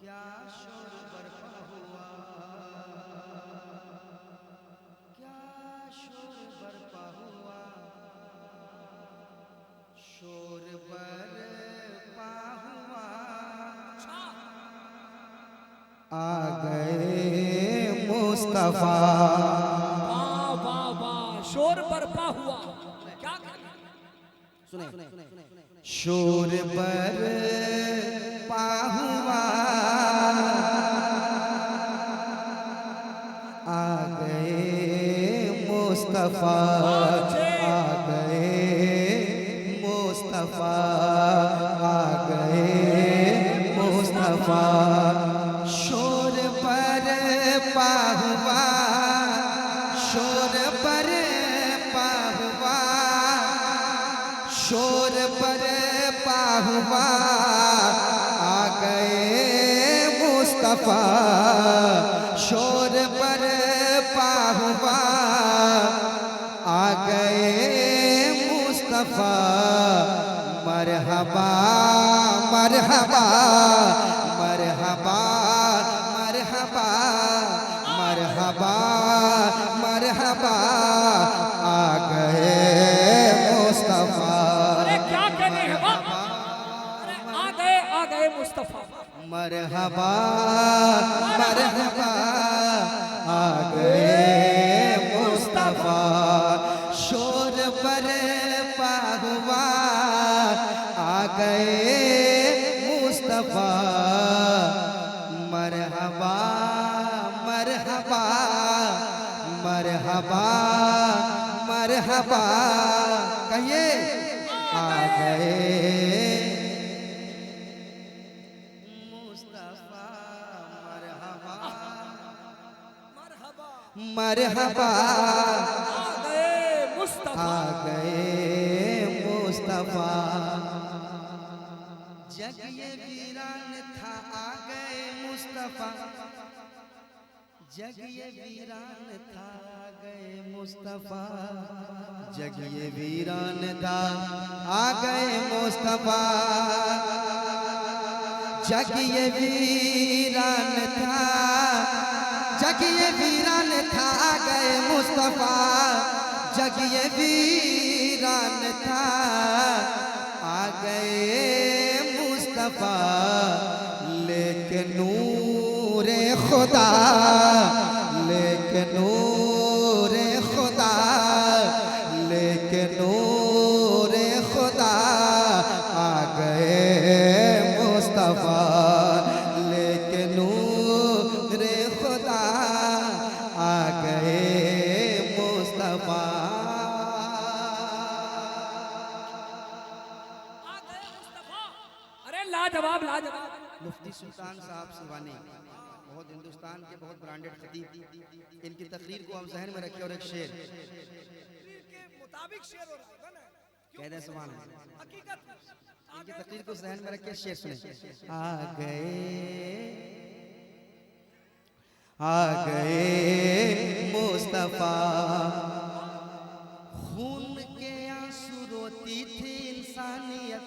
क्या शोर बरपा हुआ, क्या शोर बरपा हुआ, शोर बरपा हुआ। आ गए मुस्तफा। वाह वाह वाह, शोर बरपा हुआ। क्या सुने, शोर बरपा हुआ, आ गए मुस्तफा, आ गए मुस्तफा, आ गए मुस्तफा। शोर बरपा हुआ, शोर बरपा हुआ, शोर बरपा हुआ, आ गए मुस्तफा। शोर बरपा हुआ, आ गए मुस्तफा। मरहबा मरहबा मरहबा मरहबा मरहबा मरहबा, आ गए मुस्तफा। अरे क्या कहने हैं वाह। अरे आ गए मुस्तफा। मरहबा मरहबा, आ गए मुस्तफा। शोर बरपा हुआ, आ गए मुस्तफा। मरहबा मरहबा मरहबा मरहबा, कहिए आ गए मुस्तफा। मरहबा मरहबा, आ गए मुस्तफा। आ गए मुस्तफा। जग ये वीरान था, आ गए मुस्तफा। जग ये वीरान था, आ गए मुस्तफा। जग ये वीरान था, आ गए मुस्तफा। जग ये वीरान था, जग ये वीरान था, आ गए मुस्तफा। जग ये वीरान था, आ गए मुस्तफा। लेकिन नूरे खुदा, लेकिन नूरे खुदा, लेकिन नूरे खुदा, आ गए मुस्तफा। लेकिन नूरे खुदा, आ गए मुस्तफा। आ गए मुस्तफा। अरे लाजवाब लाजवाब। मुफ्ती सुल्तान साहब सिवानी, बहुत हिंदुस्तान के बहुत ब्रांडेड खतीब। इनकी तकरीर को हम जहन में रखें और एक शेर के मुताबिक शेर हो रहा होगा ना। कह दें सुभान अल्लाह। हकीकत इनकी तकरीर को जहन में रखे, शेर सुने। आ गए मुस्तफा। खून के आंसू रोती थी इंसानियत,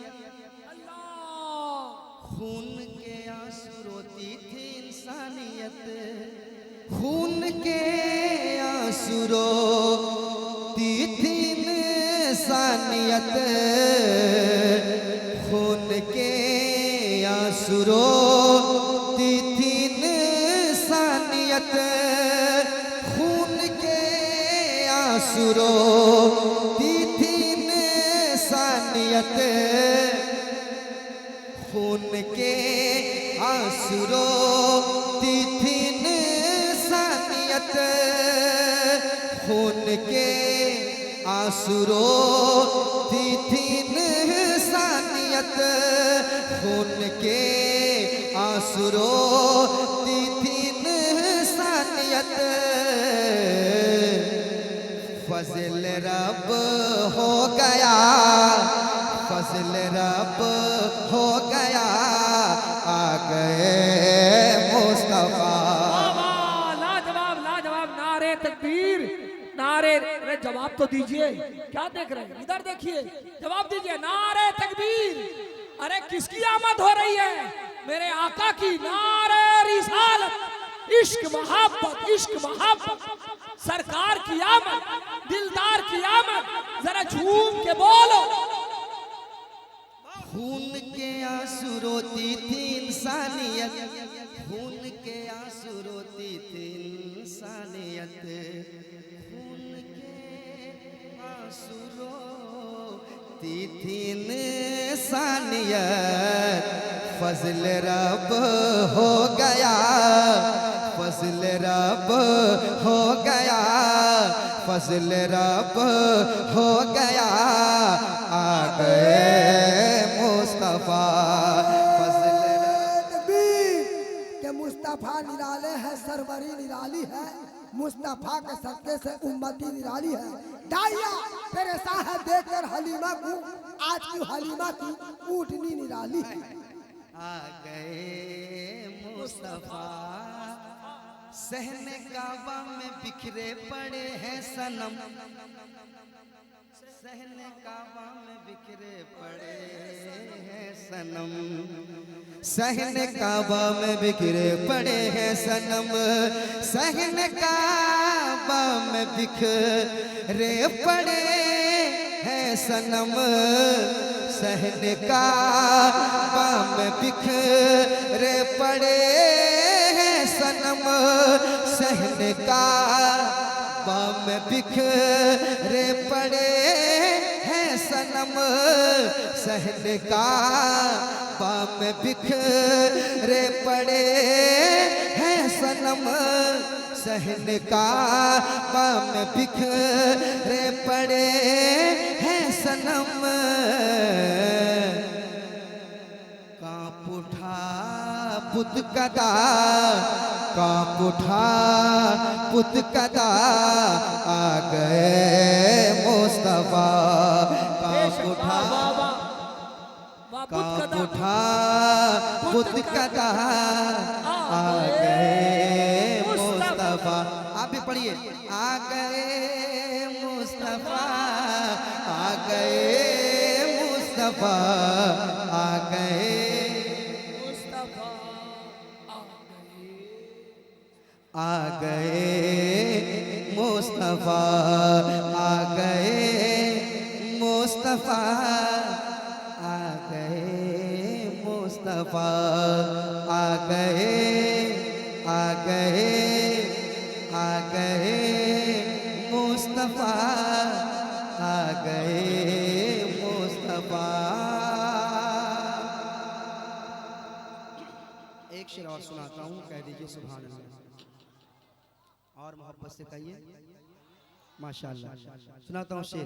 खून के आंसू रोती थी इंसानियत। खून के आंसू रोती थी इंसानियत। खून के आंसू रोती थी इंसानियत। खून के आंसू रोती थी इंसानियत। खून के आंसू रोती थी इंसानियत। खून के आंसू रोती थी इंसानियत। खून के आंसू रोती थी इंसानियत। फजल रब हो गया, फजल रब हो गया, आ गए मुस्तफा। लाजवाब लाजवाब। नारे तकबीर, नारे। अरे जवाब तो दीजिए, क्या देख रहे हैं? इधर देखिए, जवाब दीजिए। नारे तकबीर। अरे किसकी आमद हो रही है? मेरे आका की नारे रिसालत, इश्क मोहब्बत, सरकार की आमद, दिलदार की आमद, जरा झूम के बोलो। खून के आंसू रोती थी इंसानियत, खून के आंसू रोती थी इंसानियत, खून के आंसू रोती थी इंसानियत। फजल रब हो गया, फजल रब हो गया, फजल रब हो गया, आ गए मुस्तफा। फजल के मुस्तफा निराले है, सरवरी निराली है, मुस्तफा के सदके से उम्मती निराली है। दाइया तेरे साहब देखकर हलीमा को, आज की हलीमा की ऊँटनी निराली है। आ गए मुस्तफा, सहने काबा में बिखरे पड़े हैं सनम, सहने काबा में बिखरे पड़े हैं सनम, सहने काबा में बिखरे पड़े हैं सनम, सहने काबा में बिखरे पड़े हैं सनम, सहने काबा में बिखरे पड़े हैं सनम, सहने काबा में बिखरे पड़े हैं सनम, सहने काबा में बिखरे पड़े हैं सनम, सहने काबा में बिखरे पड़े हैं सनम। कांप उठा बुत कदा, कांप उठा बुत कदा, आ गए मुस्तफा। कांप उठा, कांप उठा बुत कदा, आ गए मुस्तफा। आप भी पढ़िए, आ गए मुस्तफा, आ गए मुस्तफा, आ गए मुस्तफा, आ गए मुस्तफा, आ गए मुस्तफा, आ गए मुस्तफा, आ गए, आ गए, आ गए मुस्तफा, आ गए मुस्तफा। एक शेर और सुनाता हूँ, कह दीजिए सुभान अल्लाह, और मोहब्बत से कहिए माशाअल्लाह। सुनाता हूँ शेर।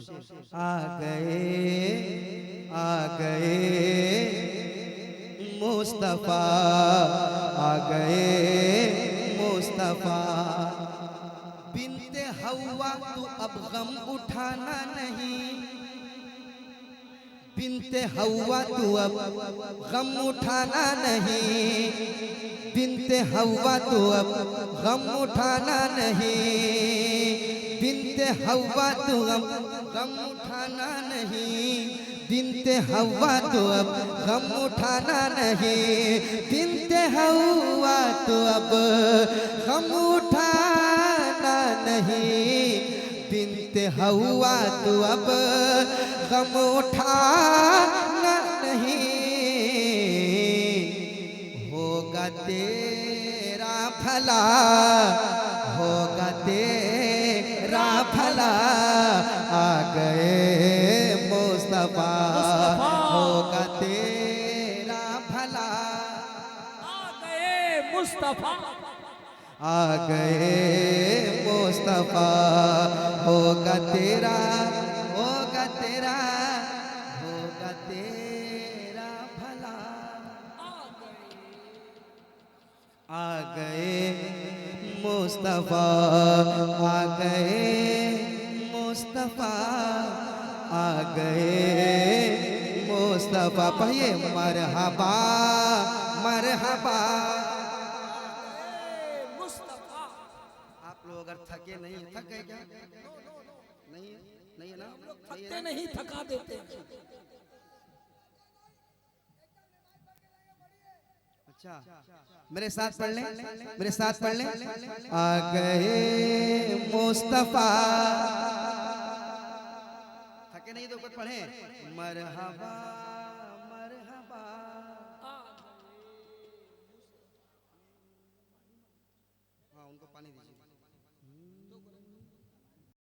आ गए मुस्तफा, आ गए मुस्तफा, बिनते हवा तू अब गम उठाना नहीं, बिनते हवा तू अब गम उठाना नहीं, बिनते हवा तू अब गम उठाना नहीं, बिनते हवा तू अब गम उठाना नहीं, बिनते हवा तू अब गम उठाना नहीं, बिनते हवा तू अब गम उठाना नहीं, बिनते हवा तू अब गम उठाना नहीं। होगा तेरा भला, होगा तेरा भला, आ गए मुस्तफा, होगा तेरा भला, आ गए मुस्तफा, आ गए मुस्तफा, होगा तेरा, होगा तेरा, होगा तेरा भला, आ गए मुस्तफा, आ गए मुस्तफा, आ गए मुस्तफा। पढ़िए मरहबा, मरहबा। मुस्तफा। आप लोग अगर थके नहीं, थक गए क्या? नहीं, नहीं है ना? थकते नहीं, थका देते। मेरे साथ पढ़ लें, मेरे साथ पढ़ लें। आ गए मुस्तफा, थके नहीं तो कुछ पढ़े। मरहबा